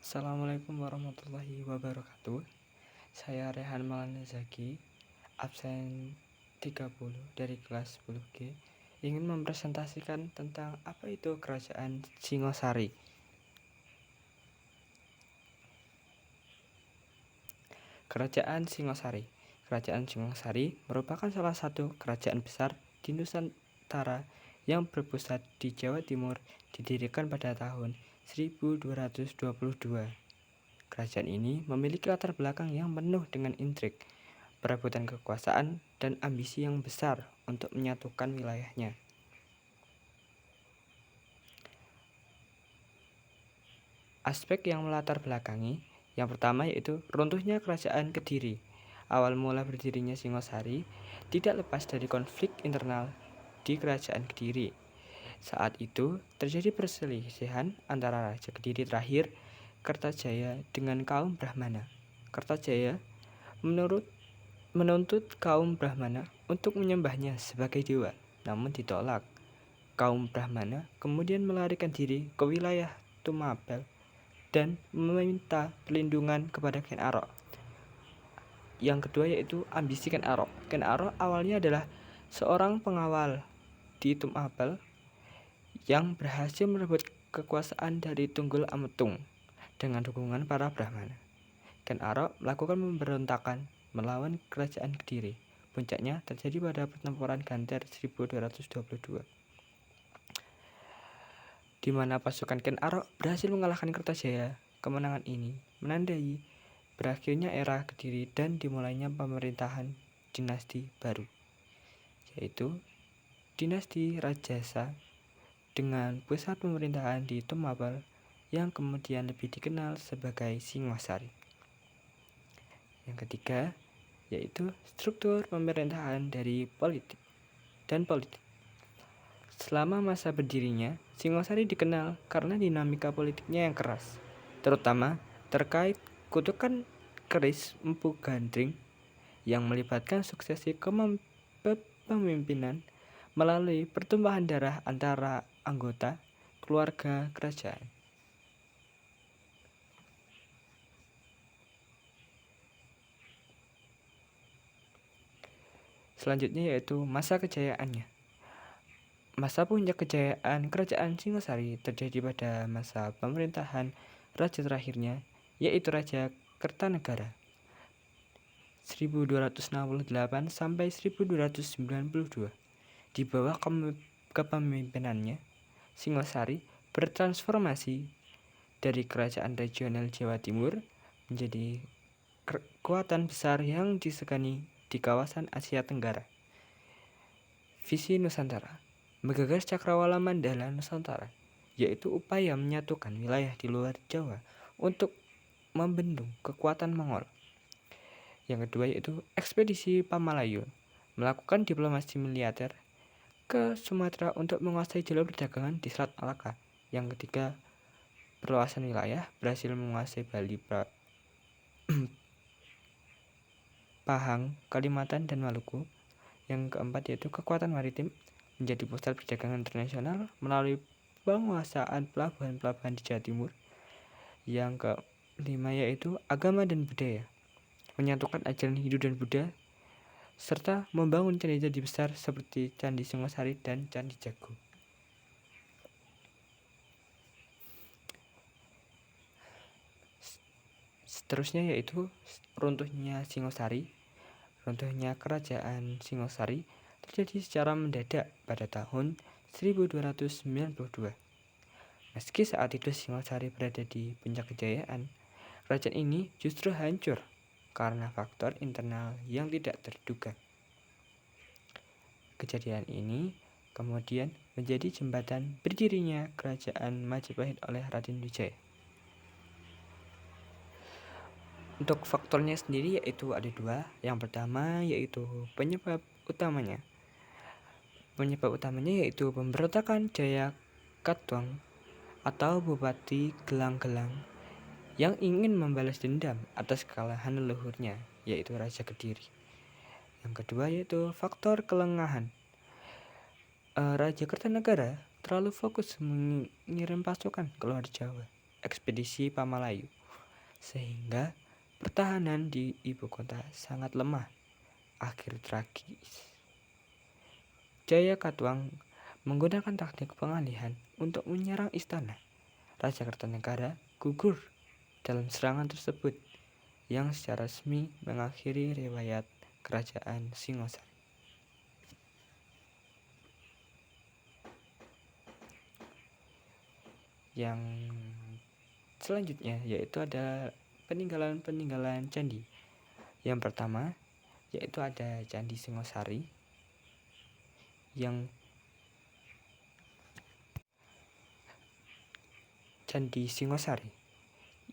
Assalamualaikum warahmatullahi wabarakatuh. Saya Rehan Maulana Zaki, absen 30 dari kelas 10G, ingin mempresentasikan tentang apa itu Kerajaan Singosari. Kerajaan Singosari. Kerajaan Singosari merupakan salah satu kerajaan besar di Nusantara yang berpusat di Jawa Timur, didirikan pada tahun 1222. Kerajaan ini memiliki latar belakang yang penuh dengan intrik, perebutan kekuasaan, dan ambisi yang besar untuk menyatukan wilayahnya. Aspek yang melatar belakangi, yang pertama yaitu runtuhnya Kerajaan Kediri. Awal mula berdirinya Singosari tidak lepas dari konflik internal di Kerajaan Kediri. Saat itu terjadi perselisihan antara Raja Kediri terakhir, Kertajaya, dengan kaum Brahmana. Kertajaya menuntut kaum Brahmana untuk menyembahnya sebagai dewa, namun ditolak. Kaum Brahmana kemudian melarikan diri ke wilayah Tumapel dan meminta perlindungan kepada Ken Arok. Yang kedua yaitu ambisi Ken Arok. Ken Arok awalnya adalah seorang pengawal di Tumapel yang berhasil merebut kekuasaan dari Tunggul Ametung dengan dukungan para Brahmana. Ken Arok melakukan pemberontakan melawan Kerajaan Kediri. Puncaknya terjadi pada pertempuran Ganter 1222, di mana pasukan Ken Arok berhasil mengalahkan Kertajaya. Kemenangan ini menandai berakhirnya era Kediri dan dimulainya pemerintahan dinasti baru, yaitu dinasti Rajasa dengan pusat pemerintahan di Tumapel yang kemudian lebih dikenal sebagai Singosari. Yang ketiga yaitu struktur pemerintahan dari politik. Selama masa berdirinya, Singosari dikenal karena dinamika politiknya yang keras, terutama terkait kutukan keris Empu Gandring yang melibatkan suksesi kepemimpinan melalui pertumpahan darah antara anggota keluarga kerajaan. Selanjutnya yaitu masa kejayaannya. Masa puncak kejayaan Kerajaan Singosari terjadi pada masa pemerintahan raja terakhirnya, yaitu Raja Kertanegara 1268 sampai 1292. Di bawah kepemimpinannya, Singosari bertransformasi dari kerajaan regional Jawa Timur menjadi kekuatan besar yang disegani di kawasan Asia Tenggara. Visi Nusantara menggagas Cakrawala Mandala Nusantara, yaitu upaya menyatukan wilayah di luar Jawa untuk membendung kekuatan Mongol. Yang kedua yaitu ekspedisi Pamalayu, melakukan diplomasi militer ke Sumatera untuk menguasai jalur perdagangan di Selat Malaka. Yang ketiga, perluasan wilayah, berhasil menguasai Bali, Pahang, Kalimantan, dan Maluku. Yang keempat yaitu kekuatan maritim, menjadi pusat perdagangan internasional melalui penguasaan pelabuhan-pelabuhan di Jawa Timur. Yang kelima yaitu agama dan budaya, menyatukan ajaran Hindu dan Buddha, serta membangun candi-candi besar seperti Candi Singosari dan Candi Jago. Seterusnya yaitu runtuhnya Singosari. Runtuhnya Kerajaan Singosari terjadi secara mendadak pada tahun 1292. Meski saat itu Singosari berada di puncak kejayaan, kerajaan ini justru hancur karena faktor internal yang tidak terduga. Kejadian ini kemudian menjadi jembatan berdirinya Kerajaan Majapahit oleh Raden Wijaya. Untuk faktornya sendiri yaitu ada dua. Yang pertama yaitu penyebab utamanya. Penyebab utamanya yaitu pemberontakan Jaya Katuang atau Bupati Gelang-Gelang yang ingin membalas dendam atas kekalahan leluhurnya, yaitu Raja Kediri. Yang kedua yaitu faktor kelengahan. Raja Kertanegara terlalu fokus mengirim pasukan keluar Jawa. ekspedisi Pamalayu, sehingga pertahanan di ibu kota sangat lemah. Akhir tragis. Jaya Katuang menggunakan taktik pengalihan untuk menyerang istana. Raja Kertanegara gugur dalam serangan tersebut, yang secara resmi mengakhiri riwayat kerajaan Singosari. Yang selanjutnya yaitu ada peninggalan-peninggalan candi. Yang pertama yaitu ada Candi Singosari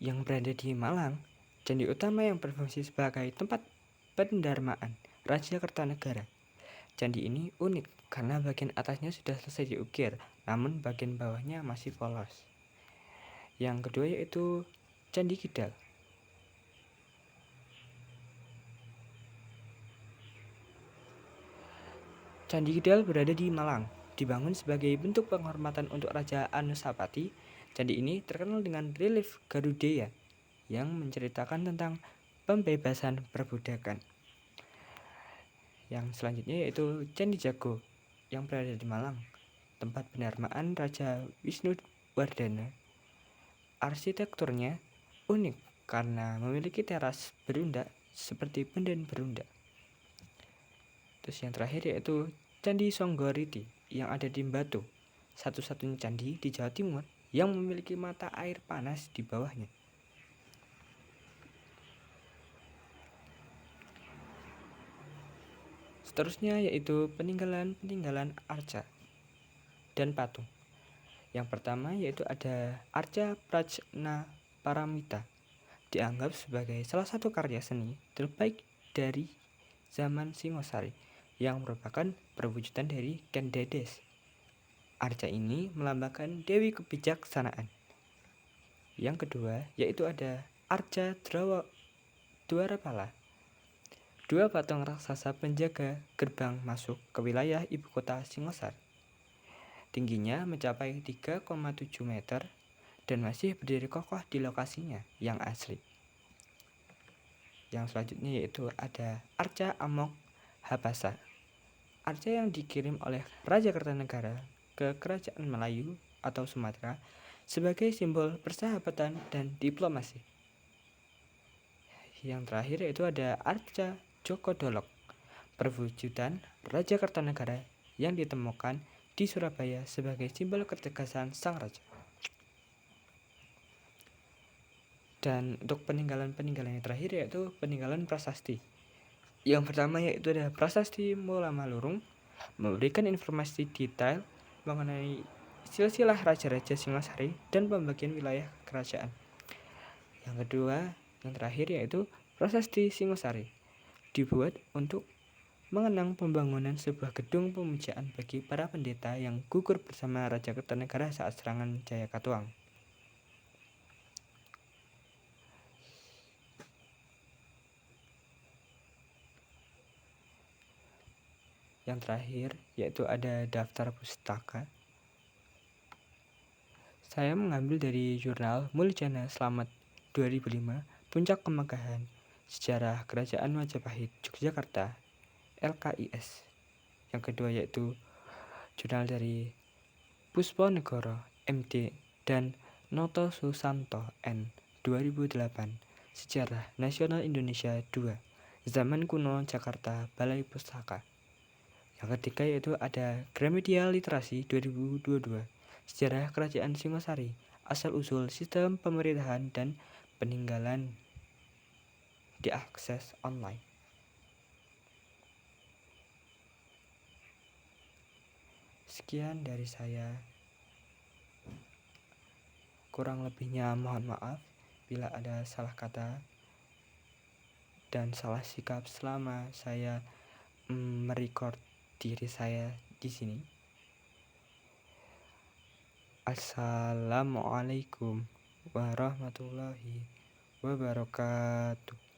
yang berada di Malang. Candi utama yang berfungsi sebagai tempat pendarmaan Raja Kertanegara. Candi ini unik karena bagian atasnya sudah selesai diukir, namun bagian bawahnya masih polos. Yang kedua yaitu Candi Kidal. Candi Kidal berada di Malang, dibangun sebagai bentuk penghormatan untuk Raja Anusapati. Candi ini terkenal dengan relief Garudeya yang menceritakan tentang pembebasan perbudakan. Yang selanjutnya yaitu Candi Jago yang berada di Malang, tempat pendarmaan Raja Wisnuwardana. Arsitekturnya unik karena memiliki teras berundak seperti punden berundak. Terus yang terakhir yaitu Candi Songgoriti yang ada di Batu, satu-satunya candi di Jawa Timur yang memiliki mata air panas di bawahnya. Seterusnya yaitu peninggalan-peninggalan arca dan patung. Yang pertama yaitu ada Arca Prajna Paramita, dianggap sebagai salah satu karya seni terbaik dari zaman Singosari yang merupakan perwujudan dari Ken Dedes. Arca ini melambangkan Dewi Kebijaksanaan. Yang kedua yaitu ada Arca Dwarapala, dua patung raksasa penjaga gerbang masuk ke wilayah ibu kota Singosari. Tingginya mencapai 3,7 meter dan masih berdiri kokoh di lokasinya yang asli. Yang selanjutnya yaitu ada Arca Amok Hapasa, arca yang dikirim oleh Raja Kertanegara ke Kerajaan Melayu atau Sumatera sebagai simbol persahabatan dan diplomasi. Yang terakhir yaitu ada Arca Joko Dolok, perwujudan Raja Kertanegara yang ditemukan di Surabaya sebagai simbol ketegasan sang raja. Dan untuk peninggalan-peninggalan yang terakhir yaitu peninggalan prasasti. Yang pertama yaitu ada Prasasti Mola Malurung, memberikan informasi detail mengenai silsilah raja-raja Singosari dan pembagian wilayah kerajaan. Yang kedua, yang terakhir yaitu Prasasti Singosari, dibuat untuk mengenang pembangunan sebuah gedung pemujaan bagi para pendeta yang gugur bersama Raja Kertanegara saat serangan Jaya Katuang. Yang terakhir yaitu ada daftar pustaka. Saya mengambil dari jurnal Muljana Slamet 2005, Puncak Kemegahan Sejarah Kerajaan Majapahit Yogyakarta, LKIS. Yang kedua yaitu jurnal dari Pusponegoro MD dan Noto Susanto N 2008, Sejarah Nasional Indonesia 2, Zaman Kuno Jakarta Balai Pustaka. Yang ketiga yaitu ada Gramedia Literasi 2022, Sejarah Kerajaan Singosari, Asal-usul Sistem Pemerintahan dan Peninggalan, diakses online. Sekian dari saya. Kurang lebihnya mohon maaf bila ada salah kata dan salah sikap selama saya merecord diri saya di sini. Assalamualaikum warahmatullahi wabarakatuh.